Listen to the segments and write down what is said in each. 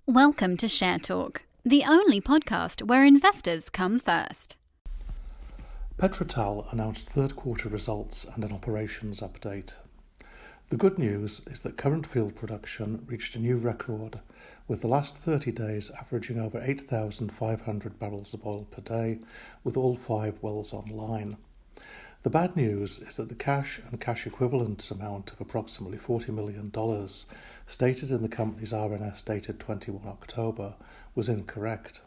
Welcome to Share Talk, the only podcast where investors come first. PetroTal announced third quarter results and an operations update. The good news is that current field production reached a new record, with the last 30 days averaging over 8,500 barrels of oil per day, with all 5 wells online. The bad news is that the cash and cash equivalents amount of approximately $40 million, stated in the company's RNS dated 21 October, was incorrect.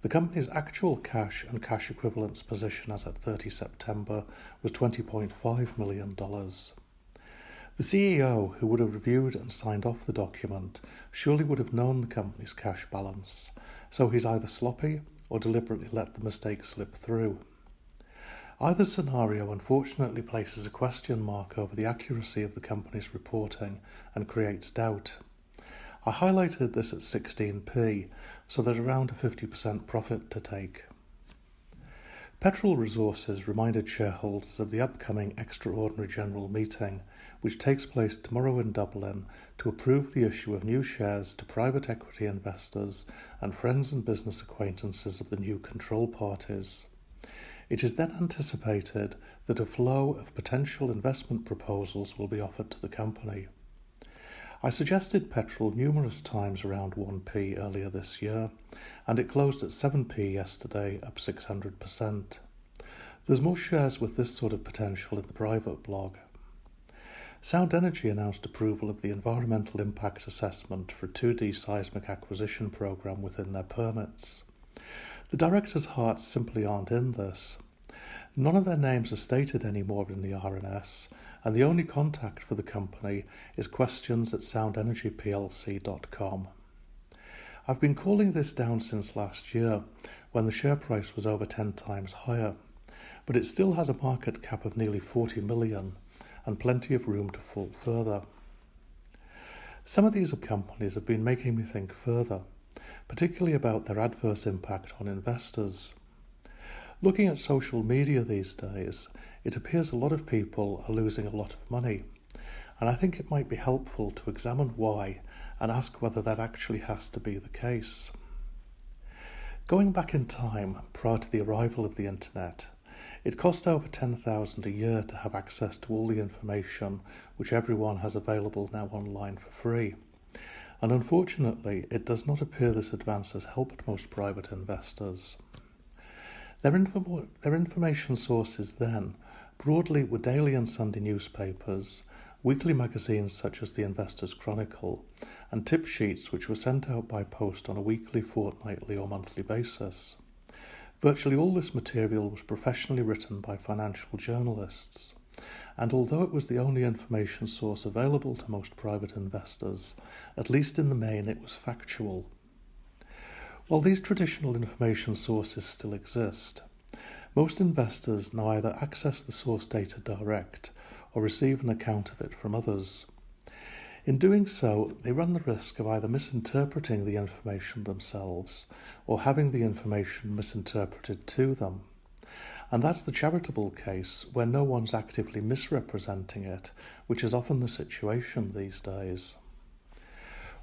The company's actual cash and cash equivalents position as at 30 September was $20.5 million. The CEO, who would have reviewed and signed off the document, surely would have known the company's cash balance, so he's either sloppy or deliberately let the mistake slip through. Either scenario unfortunately places a question mark over the accuracy of the company's reporting and creates doubt. I highlighted this at 16p, so there's around a 50% profit to take. Petrol Resources reminded shareholders of the upcoming extraordinary general meeting, which takes place tomorrow in Dublin, to approve the issue of new shares to private equity investors and friends and business acquaintances of the new control parties. It is then anticipated that a flow of potential investment proposals will be offered to the company. I suggested Petrol numerous times around 1p earlier this year, and it closed at 7p yesterday, up 600%. There's more shares with this sort of potential in the private blog. Sound Energy announced approval of the environmental impact assessment for a 2D seismic acquisition program within their permits. The directors' hearts simply aren't in this. None of their names are stated anymore in the RNS, and the only contact for the company is questions@soundenergyplc.com. I've been calling this down since last year, when the share price was over 10 times higher, but it still has a market cap of nearly 40 million and plenty of room to fall further. Some of these companies have been making me think further, particularly about their adverse impact on investors. Looking at social media these days, it appears a lot of people are losing a lot of money, and I think it might be helpful to examine why and ask whether that actually has to be the case. Going back in time, prior to the arrival of the internet, it cost over $10,000 a year to have access to all the information which everyone has available now online for free. And unfortunately, it does not appear this advance has helped most private investors. Their information sources then, broadly, were daily and Sunday newspapers, weekly magazines such as the Investors Chronicle, and tip sheets which were sent out by post on a weekly, fortnightly or monthly basis. Virtually all this material was professionally written by financial journalists, and although it was the only information source available to most private investors, at least in the main it was factual. While these traditional information sources still exist, most investors now either access the source data direct or receive an account of it from others. In doing so, they run the risk of either misinterpreting the information themselves or having the information misinterpreted to them. And that's the charitable case where no one's actively misrepresenting it, which is often the situation these days.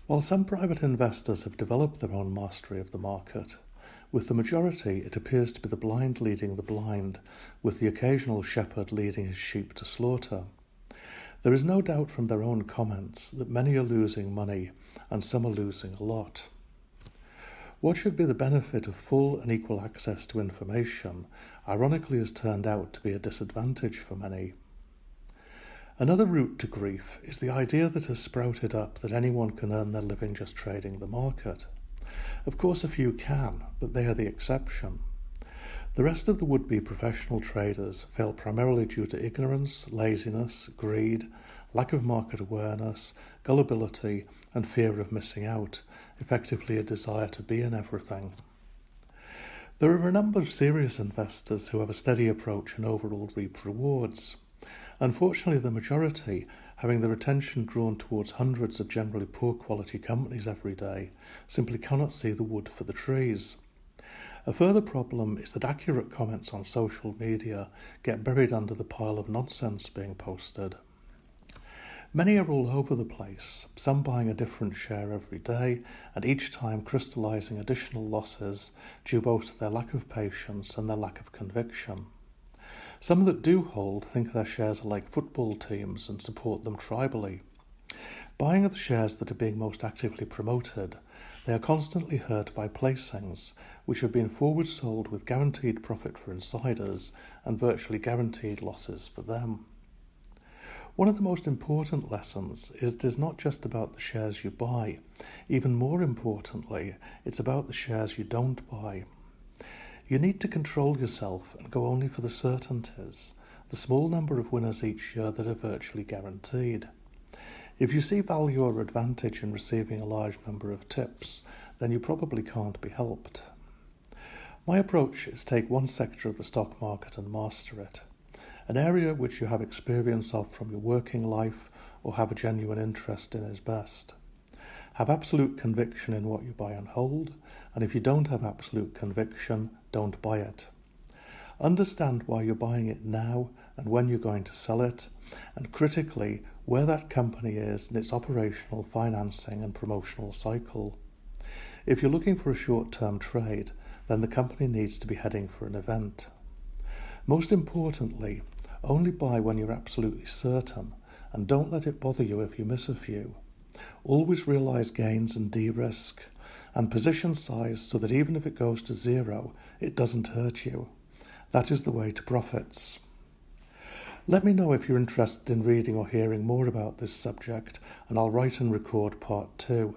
While some private investors have developed their own mastery of the market, with the majority it appears to be the blind leading the blind, with the occasional shepherd leading his sheep to slaughter. There is no doubt from their own comments that many are losing money and some are losing a lot. What should be the benefit of full and equal access to information, ironically has turned out to be a disadvantage for many. Another route to grief is the idea that has sprouted up that anyone can earn their living just trading the market. Of course a few can, but they are the exception. The rest of the would-be professional traders fail primarily due to ignorance, laziness, greed, lack of market awareness, gullibility, and fear of missing out, effectively a desire to be in everything. There are a number of serious investors who have a steady approach and overall reap rewards. Unfortunately, the majority, having their attention drawn towards hundreds of generally poor quality companies every day, simply cannot see the wood for the trees. A further problem is that accurate comments on social media get buried under the pile of nonsense being posted. Many are all over the place, some buying a different share every day, and each time crystallising additional losses due both to their lack of patience and their lack of conviction. Some that do hold think their shares are like football teams and support them tribally. Buying the shares that are being most actively promoted, they are constantly hurt by placings, which have been forward sold with guaranteed profit for insiders and virtually guaranteed losses for them. One of the most important lessons is it is not just about the shares you buy. Even more importantly, it's about the shares you don't buy. You need to control yourself and go only for the certainties, the small number of winners each year that are virtually guaranteed. If you see value or advantage in receiving a large number of tips, then you probably can't be helped. My approach is take one sector of the stock market and master it. An area which you have experience of from your working life or have a genuine interest in is best. Have absolute conviction in what you buy and hold, and if you don't have absolute conviction, don't buy it. Understand why you're buying it now and when you're going to sell it, and critically, where that company is in its operational, financing and promotional cycle. If you're looking for a short-term trade, then the company needs to be heading for an event. Most importantly, only buy when you're absolutely certain, and don't let it bother you if you miss a few. Always realise gains and de-risk, and position size so that even if it goes to zero, it doesn't hurt you. That is the way to profits. Let me know if you're interested in reading or hearing more about this subject, and I'll write and record part 2.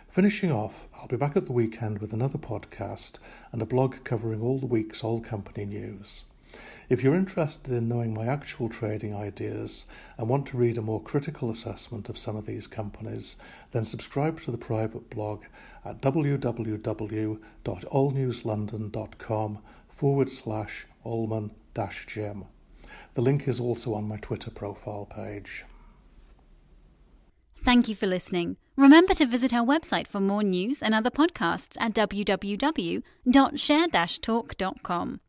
Finishing off, I'll be back at the weekend with another podcast and a blog covering all the week's all company news. If you're interested in knowing my actual trading ideas and want to read a more critical assessment of some of these companies, then subscribe to the private blog at www.allnewslondon.com/Allman-Jim. The link is also on my Twitter profile page. Thank you for listening. Remember to visit our website for more news and other podcasts at www.share-talk.com.